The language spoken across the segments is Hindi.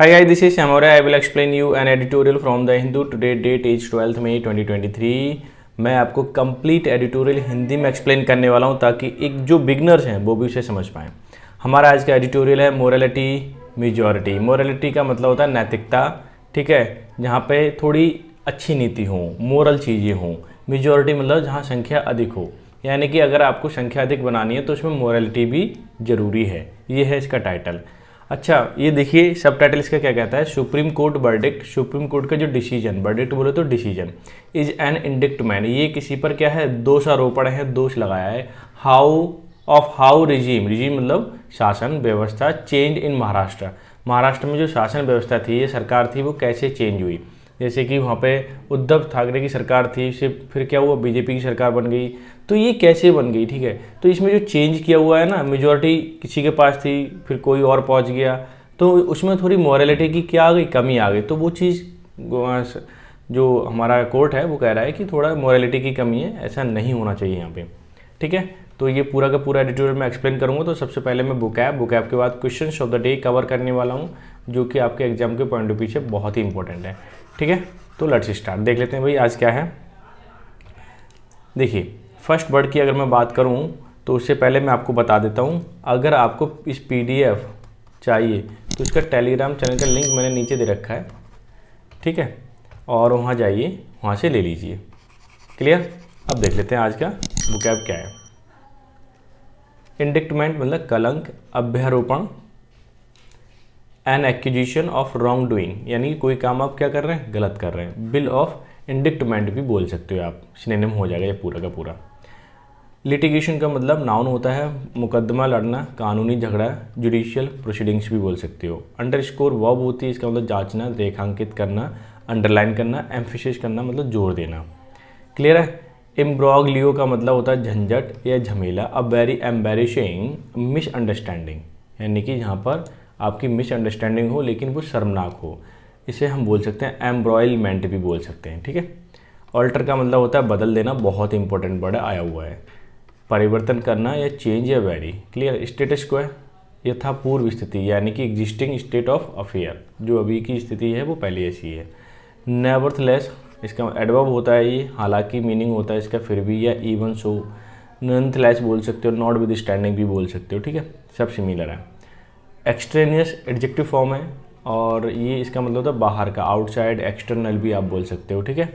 Hi guys, this is Shamora. I will explain you an editorial from the Hindu. Today date is 12th May 2023. मैं आपको कंप्लीट एडिटोरियल हिंदी में एक्सप्लेन करने वाला हूं ताकि एक जो बिगनर्स हैं वो भी उसे समझ पाएँ। हमारा आज का एडिटोरियल है मोरालिटी मेजॉरिटी। मोरालिटी का मतलब होता है नैतिकता, ठीक है, जहाँ पे थोड़ी अच्छी नीति हो, मोरल चीज़ें हों। मेजॉरिटी मतलब जहाँ संख्या अधिक हो, यानी कि अगर आपको संख्या अधिक बनानी है तो उसमें मोरालिटी भी ज़रूरी है। ये है इसका टाइटल। अच्छा, ये देखिए सब टाइटल इसका क्या कहता है। Supreme court verdict, supreme court का जो डिसीजन, वर्डिक्ट बोले तो डिसीजन, इज एन इंडिक्टमेंट, ये किसी पर क्या है, दोषारोपण है, दोष लगाया है। हाउ रिजीम, रिजीम मतलब शासन व्यवस्था, चेंज इन महाराष्ट्र, महाराष्ट्र में जो शासन व्यवस्था थी, ये सरकार थी, वो कैसे चेंज हुई। जैसे कि वहाँ पे उद्धव ठाकरे की सरकार थी, फिर क्या हुआ, बीजेपी की सरकार बन गई, तो ये कैसे बन गई, ठीक है। तो इसमें जो चेंज किया हुआ है ना, मेजॉरिटी किसी के पास थी, फिर कोई और पहुँच गया, तो उसमें थोड़ी मॉरलिटी की क्या आ गई, कमी आ गई। तो वो चीज़ जो हमारा कोर्ट है वो कह रहा है कि थोड़ा मॉरलिटी की कमी है, ऐसा नहीं होना चाहिए यहाँ पे, ठीक है। तो ये पूरा का पूरा एडिटोरियल मैं एक्सप्लेन करूँगा। तो सबसे पहले मैं बुकैब के बाद questions of the day cover करने वाला हूँ, जो कि आपके एग्जाम के पॉइंट ऑफ व्यू से बहुत ही इंपॉर्टेंट है, ठीक है। तो लेट्स स्टार्ट, देख लेते हैं भाई आज क्या है। देखिए फर्स्ट वर्ड की अगर मैं बात करूं तो उससे पहले मैं आपको बता देता हूं, अगर आपको इस पीडीएफ चाहिए तो इसका टेलीग्राम चैनल का लिंक मैंने नीचे दे रखा है, ठीक है, और वहां जाइए, वहां से ले लीजिए। क्लियर। अब देख लेते हैं आज का वोकैब क्या है। इंडिक्टमेंट मतलब कलंक, अभ्यारोपण, an accusation of wrong doing, यानी कोई काम आप क्या कर रहे हैं, गलत कर रहे हैं। बिल ऑफ इंडिक्टमेंट भी बोल सकते हो आप, सिनोनिम हो जाएगा ये पूरा का पूरा। लिटिगेशन का मतलब नाउन होता है मुकदमा लड़ना, कानूनी झगड़ा, जुडिशियल प्रोसीडिंग्स भी बोल सकते हो। अंडरस्कोर वर्ब होती है, इसका मतलब जांचना, रेखांकित करना, अंडरलाइन करना, एम्फेसिस करना मतलब जोर देना। क्लियर है। इम्ब्रॉग्लियो का मतलब होता है झंझट या झमेला। अ वेरी एम्बेरसिंग मिसअंडरस्टैंडिंग, यानी कि यहाँ पर आपकी मिसअंडरस्टैंडिंग हो लेकिन वो शर्मनाक हो, इसे हम बोल सकते हैं एम्ब्रॉयलमेंट भी बोल सकते हैं, ठीक है। ऑल्टर का मतलब होता है बदल देना, बहुत इंपॉर्टेंट वर्ड आया हुआ है। परिवर्तन करना या चेंज या वेरी। क्लियर। स्टेटस क्वो है यथापूर्व स्थिति, यानी कि एग्जिस्टिंग स्टेट ऑफ अफेयर, जो अभी की स्थिति है वो पहले ऐसी है। नेवर्थलेस, इसका एडवर्ब होता है ये, हालांकि मीनिंग होता है इसका फिर भी, या इवन सो। नॉनथलेस बोल सकते हो, नॉट विद स्टैंडिंग भी बोल सकते हो, ठीक है, सब सिमिलर है। एक्सट्रेनियस एडजेक्टिव फॉर्म है और ये इसका मतलब होता है बाहर का, आउटसाइड, एक्सटर्नल भी आप बोल सकते हो, ठीक है।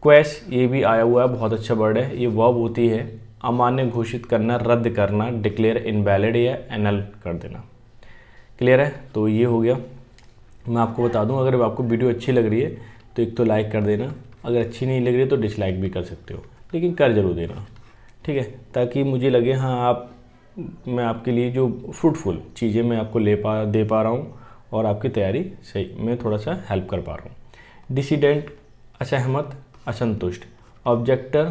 क्वेस ये भी आया हुआ है, बहुत अच्छा वर्ड है। ये वर्ब होती है अमान्य घोषित करना, रद्द करना, डिक्लेयर इनवैलिड या एनल कर देना। क्लियर है। तो ये हो गया। मैं आपको बता दूं, अगर आपको वीडियो अच्छी लग रही है तो एक तो लाइक कर देना, अगर अच्छी नहीं लग रही है तो डिसलाइक भी कर सकते हो, लेकिन कर जरूर देना, ठीक है, ताकि मुझे लगे हाँ मैं आपके लिए जो फ्रूटफुल चीज़ें मैं आपको दे पा रहा हूँ और आपकी तैयारी सही मैं थोड़ा सा हेल्प कर पा रहा हूँ। डिसिडेंट असहमत, असंतुष्ट। ऑब्जेक्टर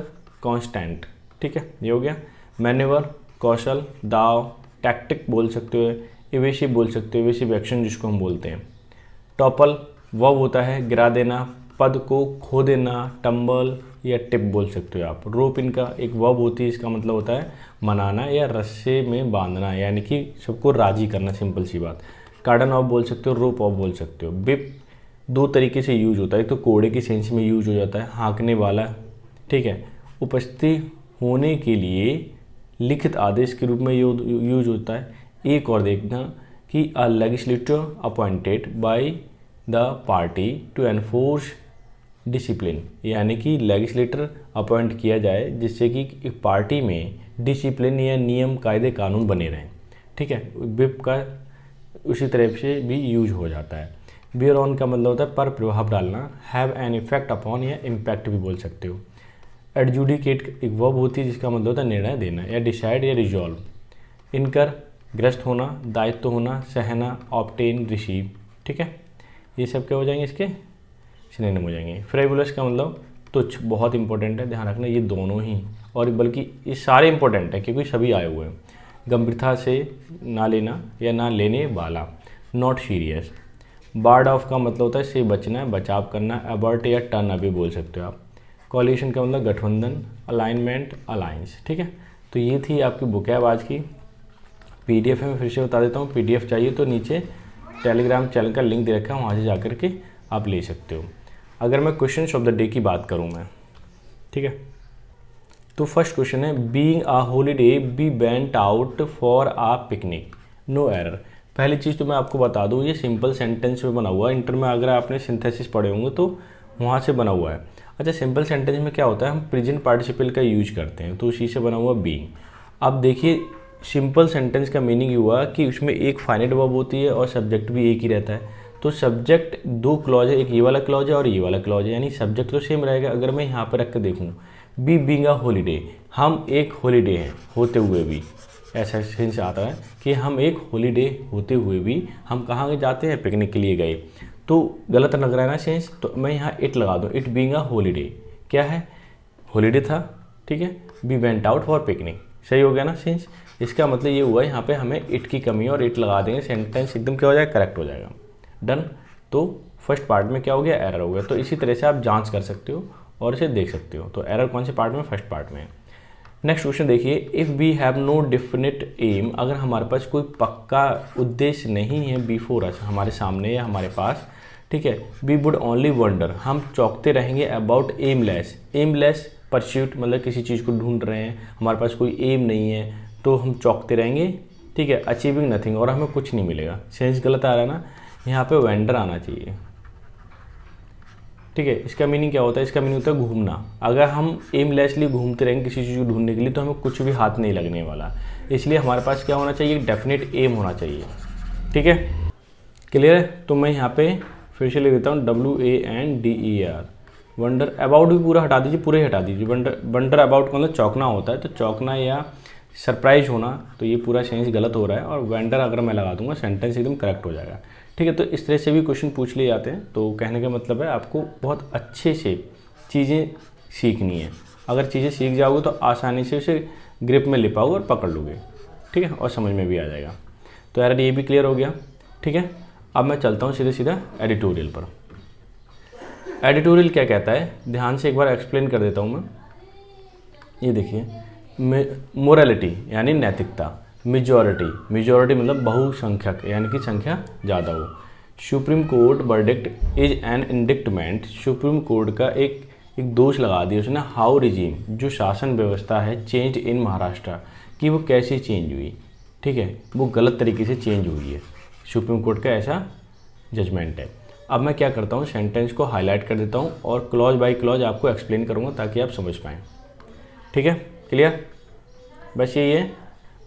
कांस्टेंट, ठीक है, ये हो गया। मैन्यूवर कौशल, दाव, टैक्टिक बोल सकते हो, इवेसिव बोल सकते हो, इवेसिव एक्शन जिसको हम बोलते हैं। टॉपल वर्ब होता है गिरा देना, पद को खो देना, टम्बल या टिप बोल सकते हो आप। रोप इनका एक वर्ब होती है, इसका मतलब होता है मनाना या रस्से में बांधना, यानी कि सबको राजी करना, सिंपल सी बात। कार्डन ऑफ बोल सकते हो, रोप ऑफ बोल सकते हो। बिप दो तरीके से यूज होता है, एक तो कोड़े की सेंस में यूज हो जाता है, हाँकने वाला, ठीक है। उपस्थित होने के लिए लिखित आदेश के रूप में यूज होता है। एक और देखना कि a legislator appointed by the party to enforce discipline, यानी कि लेजिस्लेटर अपॉइंट किया जाए जिससे कि एक पार्टी में डिसिप्लिन या नियम कायदे कानून बने रहें, ठीक है। विप का उसी तरह से भी यूज हो जाता है। बियर ऑन का मतलब होता है पर प्रभाव डालना, हैव एन इफेक्ट अपॉन या इम्पैक्ट भी बोल सकते हो। एडजुडिकेट एक वर्ब होती है जिसका मतलब होता है निर्णय देना या डिसाइड या रिजॉल्व। इनकर ग्रस्त होना, दायित्व होना, सहना, ऑब्टेन, रिसीव, ठीक है, ये सब क्या हो जाएंगे, इसके सिनोनिम हो जाएंगे। फ्रेवुलस का मतलब तुच्छ, बहुत इंपॉर्टेंट है, ध्यान रखना ये दोनों ही, और बल्कि ये सारे इंपॉर्टेंट है क्योंकि सभी आए हुए हैं। गंभीरता से ना लेना या ना लेने वाला, नॉट सीरियस। बार्ड ऑफ का मतलब होता है से बचना, बचाव करना, अबर्ट या टर्न अवे बोल सकते हो आप। कोलिशन का मतलब गठबंधन, अलाइनमेंट, अलायंस, ठीक है। तो ये थी आपकी बुक है आज की। पीडीएफ में फिर से बता देता हूँ, पीडीएफ चाहिए तो नीचे टेलीग्राम चैनल का लिंक दे रखा है, वहाँ से जाकर के आप ले सकते हो। अगर मैं क्वेश्चन ऑफ द डे की बात करूँ मैं, ठीक है, तो फर्स्ट क्वेश्चन है being a holiday we went out for a picnic, no error. पहली चीज़ तो मैं आपको बता दूँ, ये सिंपल सेंटेंस में बना हुआ है। इंटर में अगर आपने सिंथेसिस पढ़े होंगे तो वहाँ से बना हुआ है। अच्छा, सिंपल सेंटेंस में क्या होता है, हम प्रेजेंट पार्टिसिपल का यूज करते हैं, तो उसी से बना हुआ बीइंग। अब देखिए सिंपल सेंटेंस का मीनिंग हुआ कि उसमें एक फाइनाइट वर्ब होती है और सब्जेक्ट भी एक ही रहता है। तो सब्जेक्ट दो क्लॉज है, एक ये वाला क्लॉज है और ये वाला क्लॉज है, यानी सब्जेक्ट तो सेम रहेगा। अगर मैं यहाँ पर रख कर देखूँ बी बीइंग अ हॉलीडे, हम एक हॉलीडे हैं होते हुए भी, ऐसा सेंस आता है कि हम एक हॉलीडे होते हुए भी हम कहाँ जाते हैं, पिकनिक के लिए गए। तो गलत लग रहा है ना सेंस, तो मैं यहाँ इट लगा दूँ, इट बीइंग अ हॉलीडे, क्या है, हॉलीडे था, ठीक है, we went out for picnic, सही हो गया ना सेंस। इसका मतलब ये हुआ यहाँ पे हमें इट की कमी है और इट लगा देंगे, सेंटेंस एकदम क्या हो जाएगा, करेक्ट हो जाएगा। डन। तो फर्स्ट पार्ट में क्या हो गया, एरर हो गया। तो इसी तरह से आप जांच कर सकते हो और इसे देख सकते हो। तो एरर कौन से पार्ट में, फर्स्ट पार्ट में। नेक्स्ट क्वेश्चन देखिए, if we have no definite aim, अगर हमारे पास कोई पक्का उद्देश्य नहीं है बिफोर अस, हमारे सामने या हमारे पास, ठीक है, वी वुड ओनली वंडर, हम चौंकते रहेंगे अबाउट एमलेस, एमलेस परस्यूट मतलब किसी चीज़ को ढूंढ रहे हैं, हमारे पास कोई एम नहीं है तो हम चौंकते रहेंगे, ठीक है, अचीविंग नथिंग, और हमें कुछ नहीं मिलेगा। सेंस गलत आ रहा है ना, यहाँ पे वेंडर आना चाहिए, ठीक है। इसका मीनिंग क्या होता है, इसका मीनिंग होता है घूमना। अगर हम एमलेसली घूमते रहेंगे किसी चीज़ को ढूंढने के लिए तो हमें कुछ भी हाथ नहीं लगने वाला। इसलिए हमारे पास क्या होना चाहिए, डेफिनेट एम होना चाहिए, ठीक है, क्लियर है। तो मैं यहाँ पे फिर से लिख देता हूँ WANDER, वंडर। अबाउट भी पूरा हटा दीजिए, पूरे हटा दीजिए। वंडर अबाउट का मतलब चौंकना होता है, तो चौंकना या सरप्राइज होना, तो ये पूरा सेंस गलत हो रहा है। और वेंडर अगर मैं लगा दूंगा सेंटेंस एकदम करेक्ट हो जाएगा, ठीक है। तो इस तरह से भी क्वेश्चन पूछ लिए जाते हैं। तो कहने का मतलब है आपको बहुत अच्छे से चीज़ें सीखनी है। अगर चीज़ें सीख जाओगे तो आसानी से उसे ग्रिप में ले पाओगे और पकड़ लोगे, ठीक है, और समझ में भी आ जाएगा। तो यार ये भी क्लियर हो गया, ठीक है। अब मैं चलता हूँ सीधे सीधा एडिटोरियल पर। एडिटोरियल क्या कहता है, ध्यान से एक बार एक्सप्लेन कर देता हूँ मैं। ये देखिए, मोरालिटी यानी नैतिकता, मेजॉरिटी मतलब बहुसंख्यक यानी कि संख्या ज़्यादा हो। Supreme court verdict is an indictment, supreme court का एक दोष लगा दिया उसने, हाउ रिजीम जो शासन व्यवस्था है चेंज इन महाराष्ट्र, कि वो कैसे चेंज हुई, ठीक है, वो गलत तरीके से चेंज हुई है। सुप्रीम कोर्ट का ऐसा जजमेंट है। अब मैं क्या करता हूँ, सेंटेंस को हाईलाइट कर देता हूँ और क्लॉज बाय क्लॉज आपको एक्सप्लेन करूँगा ताकि आप समझ पाएँ, ठीक है, क्लियर, बस यही है।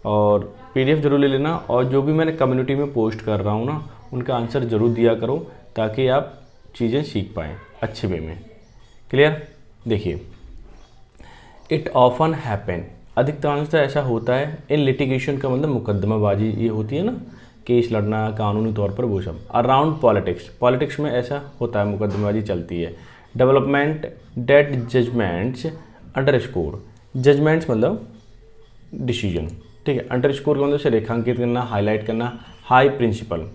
और PDF जरूर ले लेना, और जो भी मैंने कम्युनिटी में पोस्ट कर रहा हूँ ना उनका आंसर ज़रूर दिया करो ताकि आप चीज़ें सीख पाएँ अच्छे वे में, क्लियर। देखिए, इट ऑफन हैपन, अधिकांशतः ऐसा होता है, इन लिटिगेशन का मतलब मुकदमाबाजी ये होती है ना, केस लड़ना कानूनी तौर पर, वो सब। अराउंड पॉलिटिक्स में ऐसा होता है, मुकदमेबाजी चलती है। Development that judgments underscore, judgments मतलब डिसीजन, ठीक है, अंडरस्कोर का मतलब से रेखांकित करना, हाईलाइट करना, high principle.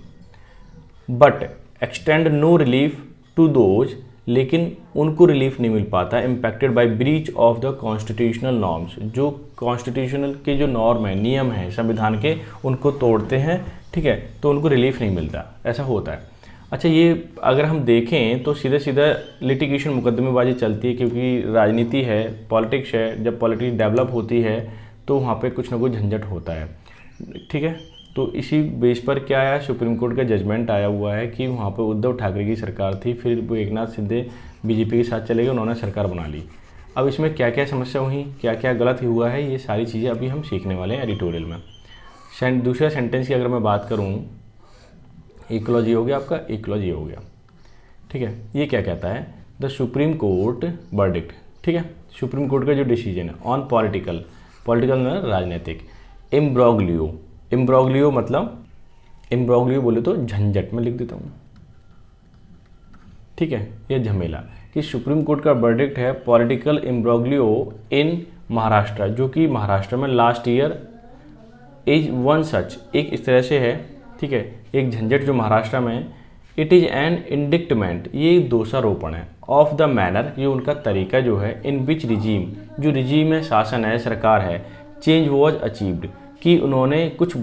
But extend no relief to those, लेकिन उनको रिलीफ नहीं मिल पाता, impacted by breach of the constitutional norms, जो कॉन्स्टिट्यूशनल के जो नॉर्म है, नियम है संविधान के, उनको तोड़ते हैं, ठीक है, तो उनको रिलीफ नहीं मिलता, ऐसा होता है। अच्छा, ये अगर हम देखें तो सीधा सीधा लिटिगेशन मुकदमेबाजी चलती है, क्योंकि राजनीति है, पॉलिटिक्स है। जब पॉलिटिक्स डेवलप होती है तो वहाँ पे कुछ ना कुछ झंझट होता है, ठीक है। तो इसी बेस पर क्या आया, सुप्रीम कोर्ट का जजमेंट आया हुआ है कि वहाँ पे उद्धव ठाकरे की सरकार थी, फिर वो एकनाथ शिंदे BJP के साथ चले गए, उन्होंने सरकार बना ली। अब इसमें क्या क्या समस्या हुई, क्या क्या गलत हुआ है, ये सारी चीज़ें अभी हम सीखने वाले हैं एडिटोरियल में। दूसरा सेंटेंस की अगर मैं बात करूँ, एक क्लॉज ये हो गया आपका, एक क्लॉज ये हो गया, ठीक है। ये क्या कहता है, द सुप्रीम कोर्ट वर्डिक्ट, ठीक है, सुप्रीम कोर्ट का जो डिसीजन है ऑन पॉलिटिकल में राजनीतिक, इम्ब्रोग्लियो मतलब, इम्ब्रोग्लियो बोले तो झंझट में लिख देता हूँ, ठीक है, ये झमेला, कि सुप्रीम कोर्ट का वर्डिक्ट है पॉलिटिकल इम्ब्रोग्लियो इन महाराष्ट्र, जो कि महाराष्ट्र में last year is one such, एक इस तरह से है, ठीक है, एक झंझट जो महाराष्ट्र में। इट इज़ एन इंडिक्टमेंट, ये दोषारोपण है, ऑफ द मैनर, ये उनका तरीका जो है, इन विच रिजीम, जो रिजीम है, शासन है, सरकार है, चेंज वॉज अचीव्ड, कि उन्होंने कुछ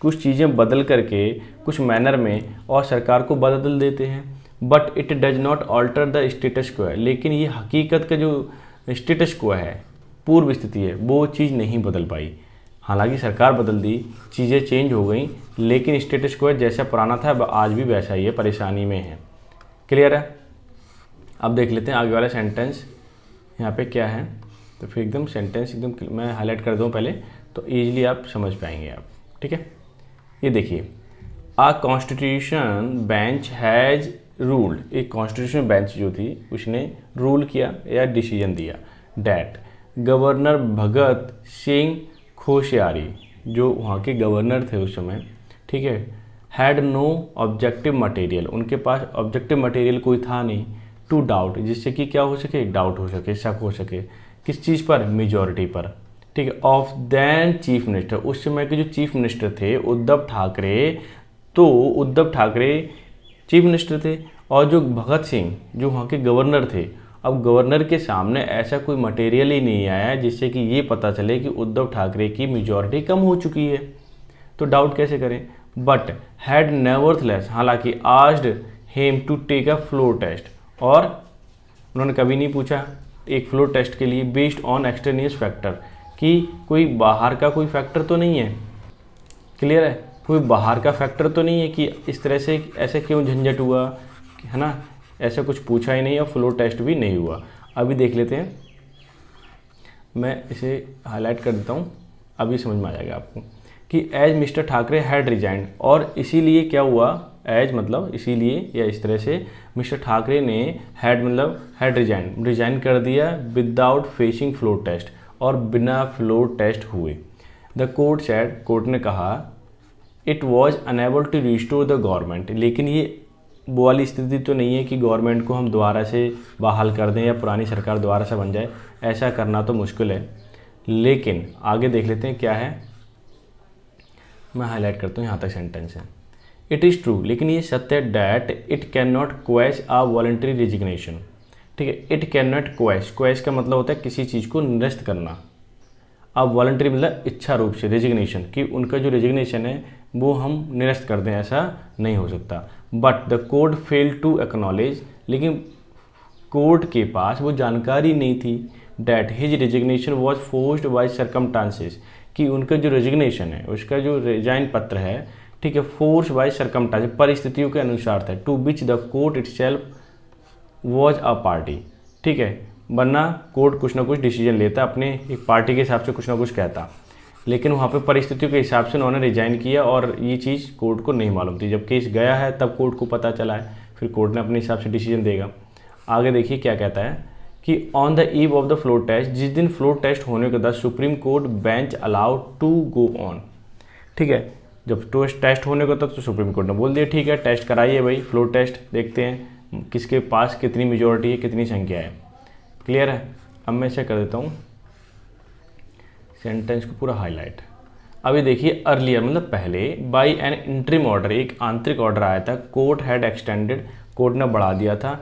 कुछ चीज़ें बदल करके कुछ मैनर में और सरकार को बदल देते हैं, but it does not alter the status quo, लेकिन ये हकीकत का जो स्टेटस क्वो है, पूर्व स्थिति है, वो चीज़ नहीं बदल पाई। हालांकि सरकार बदल दी, चीज़ें चेंज हो गई, लेकिन स्टेटस क्वो जैसा पुराना था आज भी वैसा ही है, परेशानी में है। क्लियर है? अब देख लेते हैं आगे वाला सेंटेंस यहाँ पे क्या है। तो फिर एकदम सेंटेंस एकदम मैं हाईलाइट कर दूँ पहले, तो ईजिली आप समझ पाएंगे आप। ठीक है, ये देखिए, आ कॉन्स्टिट्यूशन बेंच हैज़ रूल्ड, एक कॉन्स्टिट्यूशन बेंच जो थी उसने रूल किया या डिसीजन दिया, डैट गवर्नर भगत सिंह कोश्यारी, जो वहाँ के गवर्नर थे उस समय, ठीक है, हैड नो ऑब्जेक्टिव मटेरियल, उनके पास ऑब्जेक्टिव मटेरियल कोई था नहीं, टू डाउट, जिससे कि क्या हो सके, डाउट हो सके, शक हो सके, किस चीज़ पर, मेजॉरिटी पर, ठीक है, ऑफ देन चीफ मिनिस्टर, उस समय के जो चीफ मिनिस्टर थे उद्धव ठाकरे, तो उद्धव ठाकरे चीफ मिनिस्टर थे और जो भगत सिंह जो वहाँ के गवर्नर थे, अब गवर्नर के सामने ऐसा कोई मटेरियल ही नहीं आया जिससे कि ये पता चले कि उद्धव ठाकरे की मेजॉरिटी कम हो चुकी है, तो डाउट कैसे करें, बट हैड नेवरथलेस, हालांकि asked him to take a floor test, और उन्होंने कभी नहीं पूछा एक फ्लोर टेस्ट के लिए बेस्ड ऑन एक्सटर्नियस फैक्टर, कि कोई बाहर का कोई फैक्टर तो नहीं है। क्लियर है? कोई बाहर का फैक्टर तो नहीं है कि इस तरह से ऐसे क्यों झंझट हुआ, है ना, ऐसा कुछ पूछा ही नहीं और फ्लोर टेस्ट भी नहीं हुआ। अभी देख लेते हैं, मैं इसे हाईलाइट कर देता हूँ, अभी समझ में आ जाएगा आपको कि as mister Thackeray had resigned, और इसीलिए क्या हुआ, एज मतलब इसीलिए या इस तरह से मिस्टर ठाकरे ने हैड मतलब हैड रिजाइन कर दिया विदाउट फेसिंग फ्लोर टेस्ट, और बिना फ्लोर टेस्ट हुए। द कोर्ट सेड, कोर्ट ने कहा, it was unable to restore the government, लेकिन ये वो वाली स्थिति तो नहीं है कि गवर्नमेंट को हम दोबारा से बहाल कर दें या पुरानी सरकार दोबारा से बन जाए, ऐसा करना तो मुश्किल है। लेकिन आगे देख लेते हैं क्या है, मैं हाईलाइट करता हूँ, यहाँ तक सेंटेंस है, इट इज़ ट्रू, लेकिन ये सत्य है, that it can not quash a voluntary resignation, ठीक है, इट कैन नॉट क्वेश का मतलब होता है किसी चीज़ को निरस्त करना, अब वॉलंटरी मतलब इच्छा रूप से, रेजिग्नेशन कि उनका जो रेजिग्नेशन है वो हम निरस्त कर दें, ऐसा नहीं हो सकता। But the court fail to acknowledge, लेकिन कोर्ट के पास वो जानकारी नहीं थी, that his resignation was forced by circumstances, कि उनका जो रेजिग्नेशन है, उसका जो रिजाइन पत्र है, ठीक है, फोर्स बाय सर्कमस्टांसेस, परिस्थितियों के अनुसार था, to which the court itself was a party, ठीक है, वरना कोर्ट कुछ ना कुछ डिसीजन लेता, अपने एक पार्टी के हिसाब से कुछ ना कुछ कहता, लेकिन वहाँ पे परिस्थितियों के हिसाब से उन्होंने रिजाइन किया और ये चीज़ कोर्ट को नहीं मालूम थी। जब केस गया है तब कोर्ट को पता चला है, फिर कोर्ट ने अपने हिसाब से डिसीजन देगा। आगे देखिए क्या कहता है कि on the eve of the floor test, जिस दिन फ्लोर टेस्ट होने के बाद supreme court bench allowed to go on, ठीक है, जब टेस्ट होने को तब तो सुप्रीम कोर्ट ने बोल दिया ठीक है टेस्ट कराइए भाई, फ्लोर टेस्ट देखते हैं किसके पास कितनी मेजोरिटी है, कितनी संख्या है। क्लियर है? अब मैं इसे कर देता हूँ सेंटेंस को पूरा हाईलाइट। अभी देखिए अर्लियर मतलब पहले, बाई एन इंटरिम ऑर्डर, एक आंतरिक ऑर्डर आया था, कोर्ट हैड एक्सटेंडेड, कोर्ट ने बढ़ा दिया था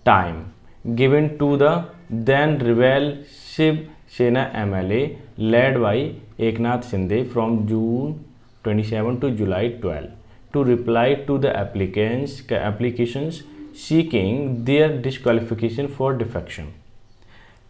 time given to the then rebel Shiv Sena MLA led by Eknath Shinde from June 27 to July 12 to reply to the applications seeking their disqualification for defection।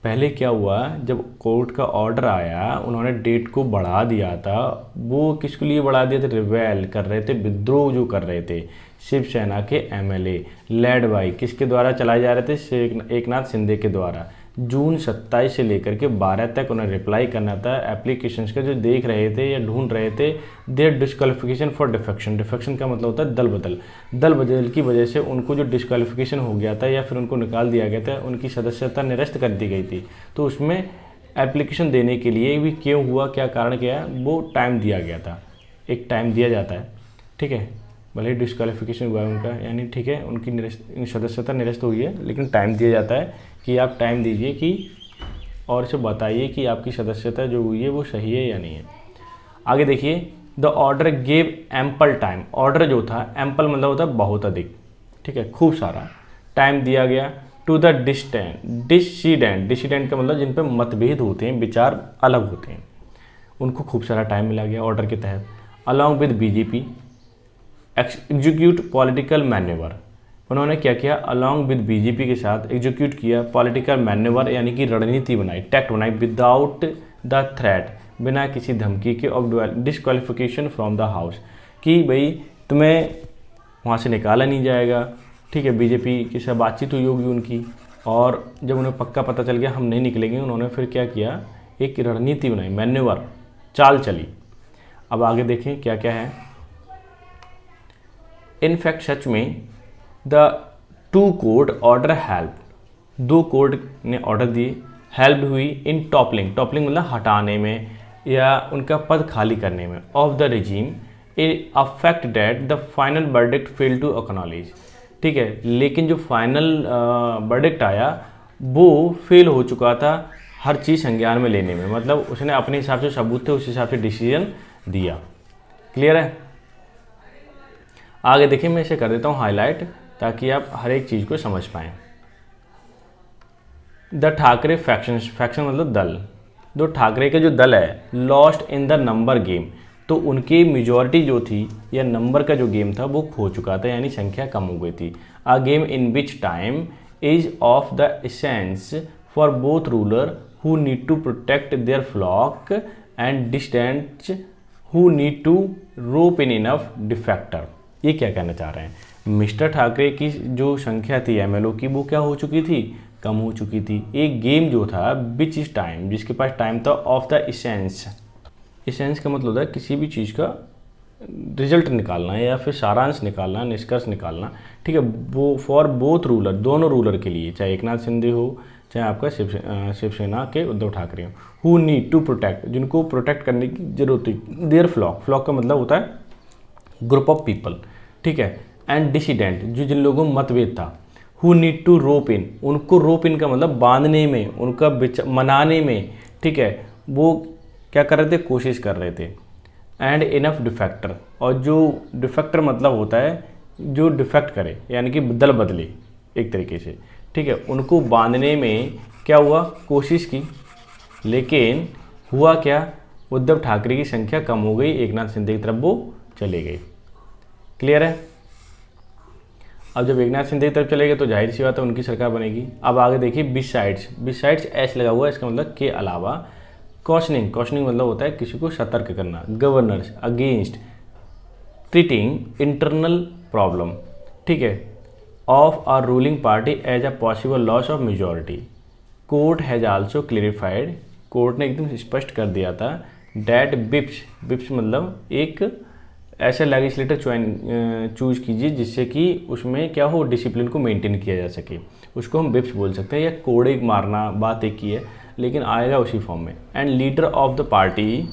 पहले क्या हुआ, जब कोर्ट का ऑर्डर आया उन्होंने डेट को बढ़ा दिया था, वो किसके लिए बढ़ा दिया था, रिबेल कर रहे थे, विद्रोह जो कर रहे थे शिवसेना के MLA लेड बाई, किसके द्वारा चलाए जा रहे थे, एकनाथ शिंदे के द्वारा। जून 27 से लेकर के 12 तक उन्हें रिप्लाई करना था एप्लीकेशंस का, जो देख रहे थे या ढूंढ रहे थे their disqualification for defection. Defection का मतलब होता है दल बदल, दल बदल की वजह से उनको जो डिस्क्वालिफिकेशन हो गया था या फिर उनको निकाल दिया गया था, उनकी सदस्यता निरस्त कर दी गई थी, तो उसमें एप्लीकेशन देने के लिए भी क्यों हुआ, क्या कारण क्या है, वो टाइम दिया गया था, एक टाइम दिया जाता है, ठीक है, भले डिस्क्वालिफिकेशन हुआ है उनका, यानी ठीक है उनकी सदस्यता निरस्त हुई है, लेकिन टाइम दिया जाता है कि आप टाइम दीजिए कि और इसे बताइए कि आपकी सदस्यता जो हुई है वो सही है या नहीं है। आगे देखिए, the order gave ample time, order जो था एम्पल मतलब होता है बहुत अधिक, ठीक है, खूब सारा टाइम दिया गया टू द डिसीडेंट का मतलब जिन पर मतभेद होते हैं, विचार अलग होते हैं, उनको खूब सारा टाइम मिला गया ऑर्डर के तहत। Along with BJP execute political manoeuvre. उन्होंने क्या किया, अलॉन्ग विद बीजेपी के साथ एग्जीक्यूट किया पॉलिटिकल मैन्यूवर, यानी कि रणनीति बनाई, टैक्ट बनाई, विदाउट द थ्रेट, बिना किसी धमकी के, of disqualification from the house, कि भाई तुम्हें वहाँ से निकाला नहीं जाएगा। ठीक है, बीजेपी के साथ बातचीत हुई होगी उनकी, और जब उन्हें पक्का पता चल गया हम नहीं निकलेंगे, उन्होंने फिर क्या किया, एक रणनीति बनाई, मैन्यूवर, चाल चली। अब आगे देखें क्या क्या है। इनफैक्ट सच में the 2 court order help, 2 court ने ऑर्डर दिए, हेल्प हुई इन टॉपलिंग, टॉपलिंग मतलब हटाने में या उनका पद खाली करने में, of the regime in effect that the final verdict fail to acknowledge. ठीक है, लेकिन जो फाइनल वर्डिक्ट आया वो फेल हो चुका था हर चीज़ संज्ञान में लेने में, मतलब उसने अपने हिसाब से सबूत थे उस हिसाब से डिसीजन दिया। क्लियर है। आगे देखिए, मैं इसे कर देता हूँ हाईलाइट ताकि आप हर एक चीज़ को समझ पाएँ। द ठाकरे फैक्शन, फैक्शन मतलब दल, जो ठाकरे का जो दल है, lost in the number game, तो उनकी मेजॉरिटी जो थी या नंबर का जो गेम था वो खो चुका था, यानी संख्या कम हो गई थी। A game in which time is of the essence for both ruler who need to protect their flock and dissidents who need to rope in enough defector. ये क्या कहना चाह रहे हैं, मिस्टर ठाकरे की जो संख्या थी एमएलओ की वो क्या हो चुकी थी, कम हो चुकी थी। एक गेम जो था विच इज टाइम, जिसके पास टाइम था, ऑफ द एसेंस, एसेंस का मतलब होता है किसी भी चीज़ का रिजल्ट निकालना या फिर सारांश निकालना, निष्कर्ष निकालना। ठीक है, वो फॉर बोथ रूलर, दोनों रूलर के लिए, चाहे एकनाथ शिंदे हो चाहे आपका शिवसेना के उद्धव ठाकरे हो, हु नीड टू प्रोटेक्ट, जिनको प्रोटेक्ट करने की जरूरत है, देयर फ्लॉक, फ्लॉक का मतलब होता है ग्रुप ऑफ पीपल। ठीक है, एंड डिसिडेंट, जो जिन लोगों में मतभेद था, हु नीड टू रोप इन, उनको रोप इन का मतलब बांधने में, उनका मनाने में। ठीक है, वो क्या कर रहे थे, कोशिश कर रहे थे। एंड इनफ डिफेक्टर, और जो डिफेक्टर मतलब होता है जो डिफेक्ट करे, यानी कि दल बदले एक तरीके से। ठीक है, उनको बांधने में क्या हुआ, कोशिश की, लेकिन हुआ क्या, उद्धव ठाकरे की संख्या कम हो गई, एकनाथ शिंदे की तरफ वो चले गए। क्लियर है। अब जब एकनाथ शिंदे की तरफ चले गए तो जाहिर सी बात है उनकी सरकार बनेगी। अब आगे देखिए, बिसाइड्स, बिसाइड्स एस लगा हुआ है, इसका मतलब के अलावा। कॉशनिंग, कॉशनिंग मतलब होता है किसी को सतर्क करना। Governors against treating internal problem, ठीक है, of a ruling party as a possible loss of majority. Court has also clarified, court ने एकदम स्पष्ट कर दिया था डैट बिप्स, बिप्स मतलब एक ऐसा लेजिस्लेटर चूज कीजिए जिससे कि उसमें क्या हो, डिसिप्लिन को मेंटेन किया जा सके, उसको हम बिप्स बोल सकते हैं, या कोड़े मारना, बात एक ही है लेकिन आएगा उसी फॉर्म में। And leader of the party,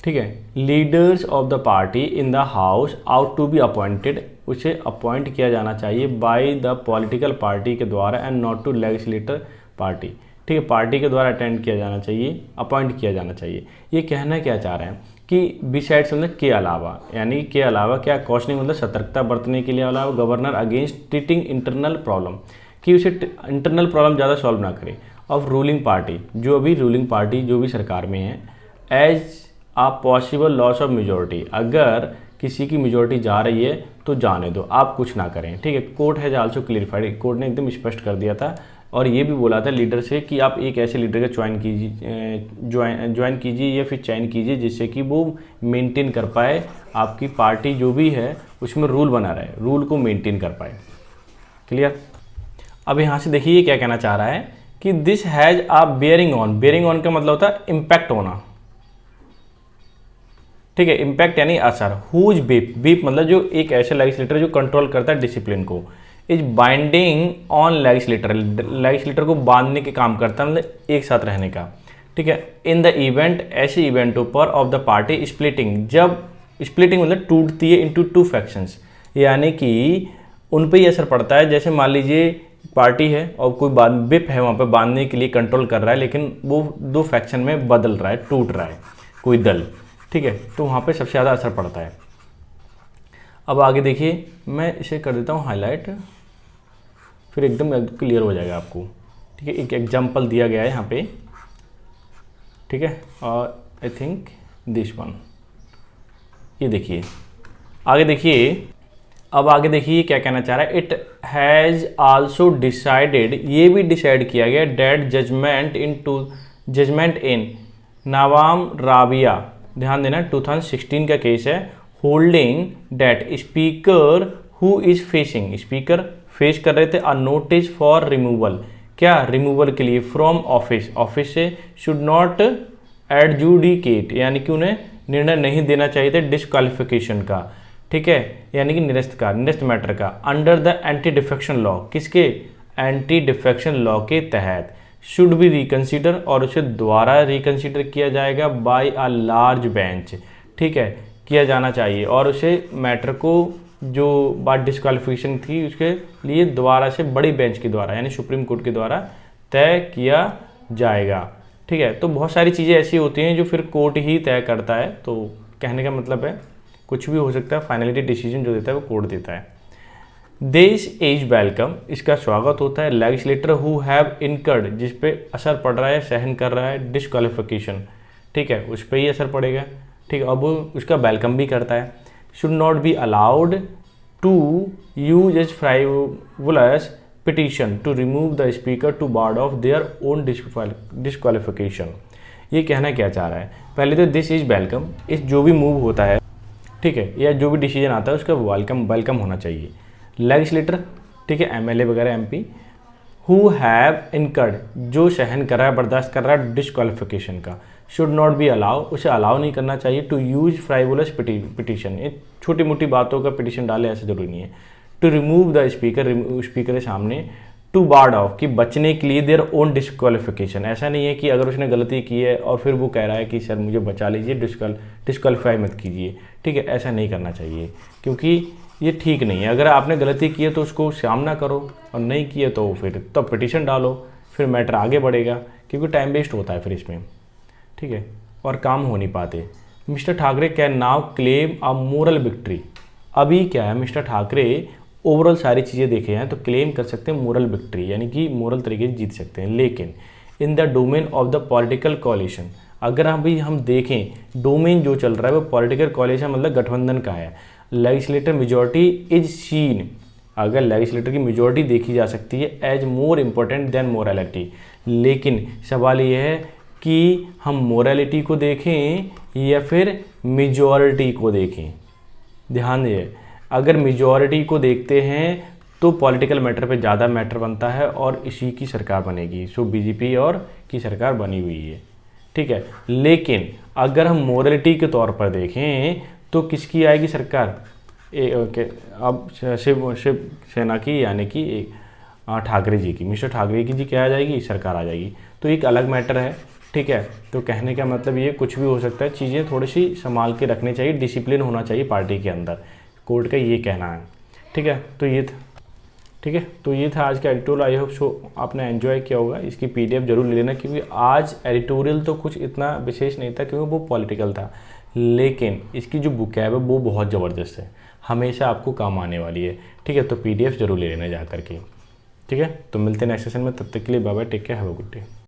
ठीक है, leaders of the party in the house ought to be appointed, उसे अपॉइंट किया जाना चाहिए बाय द पॉलिटिकल पार्टी के द्वारा and not to legislator party. ठीक है, पार्टी के द्वारा अटेंड किया जाना चाहिए, अपॉइंट किया जाना चाहिए। ये कहना क्या चाह रहे हैं कि बिसाइड्स मतलब के अलावा, यानी के अलावा क्या, कॉशनिंग मतलब सतर्कता बरतने के लिए अलावा, governor against treating internal problem, कि उसे इंटरनल प्रॉब्लम ज़्यादा सॉल्व ना करे, ऑफ रूलिंग पार्टी, जो अभी रूलिंग पार्टी जो भी सरकार में है, as a possible loss of majority, अगर किसी की मेजोरिटी जा रही है तो जाने दो, आप कुछ ना करें। ठीक है, court has also clarified, court ने एकदम स्पष्ट कर दिया था और ये भी बोला था लीडर से कि आप एक ऐसे लीडर का ज्वाइन कीजिए या फिर चयन कीजिए जिससे कि वो मेंटेन कर पाए आपकी पार्टी जो भी है उसमें रूल बना रहे, रूल को मेंटेन कर पाए। क्लियर। अब यहाँ से देखिए ये क्या कहना चाह रहा है कि this has a bearing on, bearing on का मतलब होता है इम्पैक्ट होना। ठीक है, इम्पैक्ट यानी असर। हुज बीप, बीप मतलब जो एक ऐसे लेजिस्लेटर जो कंट्रोल करता है डिसिप्लिन को, is binding on legislator, legislator को बांधने के काम करता है, मतलब एक साथ रहने का। ठीक है, इन द इवेंट, ऐसे इवेंटों पर ऑफ द पार्टी स्प्लिटिंग, जब स्प्लिटिंग मतलब टूटती है इनटू टू फैक्शंस, यानी कि उन पे ही असर पड़ता है। जैसे मान लीजिए पार्टी है और कोई बिप है वहाँ पे बांधने के लिए कंट्रोल कर रहा है, लेकिन वो दो फैक्शन में बदल रहा है, टूट रहा है कोई दल। ठीक है, तो वहाँ पे सबसे ज़्यादा असर पड़ता है। अब आगे देखिए, मैं इसे कर देता हूँ हाईलाइट, फिर एकदम क्लियर हो जाएगा आपको। ठीक है, एक एग्जांपल दिया गया है यहाँ पे। ठीक है, और आई थिंक दिस वन, ये देखिए आगे देखिए, अब आगे देखिए क्या कहना चाह रहा है। इट हैज़ आल्सो डिसाइडेड, ये भी डिसाइड किया गया, डेट जजमेंट इन नवाम राबिया, ध्यान देना 2016 का केस है, holding that speaker who is facing, speaker face कर रहे थे अ नोटिस फॉर रिमूवल, क्या रिमूवल के लिए फ्रॉम ऑफिस, ऑफिस से, शुड नॉट एडजुडिकेट यानी कि उन्हें निर्णय नहीं देना चाहिए था डिस्क्वालिफिकेशन का, ठीक है, यानी कि निरस्त मैटर का, under the anti defection law, किसके, एंटी डिफेक्शन लॉ के तहत, शुड बी रिकंसीडर, और उसे दोबारा रिकंसीडर किया जाएगा बाय अ लार्ज बेंच, ठीक है, किया जाना चाहिए, और उसे मैटर को जो बात डिस्क्वालिफिकेशन थी उसके लिए दोबारा से बड़ी बेंच के द्वारा यानी सुप्रीम कोर्ट के द्वारा तय किया जाएगा, ठीक है। तो बहुत सारी चीज़ें ऐसी होती हैं जो फिर कोर्ट ही तय करता है, तो कहने का मतलब है कुछ भी हो सकता है, फाइनलिटी डिसीजन जो देता है वो कोर्ट देता है। दिस इज वेलकम, इसका स्वागत होता है, लेजिस्लेटर हु हैव इनकर्ड, जिस पे असर पड़ रहा है, सहन कर रहा है डिस्क्वालिफिकेशन, ठीक है, उस पर ही असर पड़ेगा, ठीक है, अब उसका वेलकम भी करता है। Should not be allowed to use as frivolous petition to remove the speaker to ward off their own disqualification. ये कहना क्या चाह रहा है, पहले तो दिस इज वेलकम, इस जो भी मूव होता है, ठीक है, या जो भी डिसीजन आता है उसका वेलकम होना चाहिए। लेजिस्लेटर, ठीक है, एमएलए वगैरह एमपी, हु हैव इनकर्ड, जो सहन कर रहा है, बर्दाश्त कर रहा है डिस्क्वालिफिकेशन का, शुड नॉट बी अलाउ, उसे अलाउ नहीं करना चाहिए, टू यूज फ्राइवुलस पिटीशन, ये छोटी मोटी बातों का पिटीशन डाले ऐसा जरूरी नहीं है, to remove the speaker, speaker के सामने, टू बार्ड ऑफ, कि बचने के लिए देयर ओन डिस्क्वालिफिकेशन, ऐसा नहीं है कि अगर उसने गलती की है और फिर वो कह रहा है कि सर मुझे बचा लीजिए, डिस्क्वालीफाई मत कीजिए, ठीक है, ऐसा नहीं करना चाहिए, क्योंकि ये ठीक नहीं है। अगर आपने गलती की है तो उसको सामना करो, और नहीं किए तो फिर तब पिटीशन डालो, फिर मैटर आगे बढ़ेगा, क्योंकि टाइम वेस्ट होता है फिर इसमें, ठीक है, और काम हो नहीं पाते। Mister Thackeray can now claim a moral victory, अभी क्या है, मिस्टर ठाकरे ओवरऑल सारी चीज़ें देखे हैं तो क्लेम कर सकते हैं मोरल विक्ट्री, यानी कि मोरल तरीके से जीत सकते हैं, लेकिन in the domain of the political coalition, अगर अभी हम देखें डोमेन जो चल रहा है वो पॉलिटिकल कोलिशन मतलब गठबंधन का है, लेजिस्लेटर मेजॉरिटी इज सीन, अगर लेजिस्लेटर की मेजॉरिटी देखी जा सकती है as more important than morality, लेकिन सवाल ये है कि हम मोरालिटी को देखें या फिर मेजॉरिटी को देखें, ध्यान दिए, अगर मेजॉरिटी को देखते हैं तो पॉलिटिकल मैटर पे ज़्यादा मैटर बनता है और इसी की सरकार बनेगी, सो बीजेपी और की सरकार बनी हुई है, ठीक है, लेकिन अगर हम मोरालिटी के तौर पर देखें तो किसकी आएगी सरकार, अब शिवसेना की, यानी कि ठाकरे जी की, मिस्टर ठाकरे की जी क्या आ जाएगी, सरकार आ जाएगी, तो एक अलग मैटर है, ठीक है। तो कहने का मतलब ये कुछ भी हो सकता है, चीज़ें थोड़ी सी संभाल के रखनी चाहिए, डिसिप्लिन होना चाहिए पार्टी के अंदर, कोर्ट का ये कहना है, ठीक है। तो ये था, ठीक है, तो ये था आज का एडिटोरियल, आई होप सो आपने एंजॉय किया होगा, इसकी पीडीएफ जरूर ले लेना, क्योंकि आज एडिटोरियल तो कुछ इतना विशेष नहीं था क्योंकि वो पॉलिटिकल था, लेकिन इसकी जो बुक है वो बहुत ज़बरदस्त है, हमेशा आपको काम आने वाली है, ठीक है। तो पीडीएफ जरूर ले लेना जा करके, ठीक है। तो मिलते हैं नेक्स्ट सेशन में, तब तक के लिए bye bye, take care, have a good day.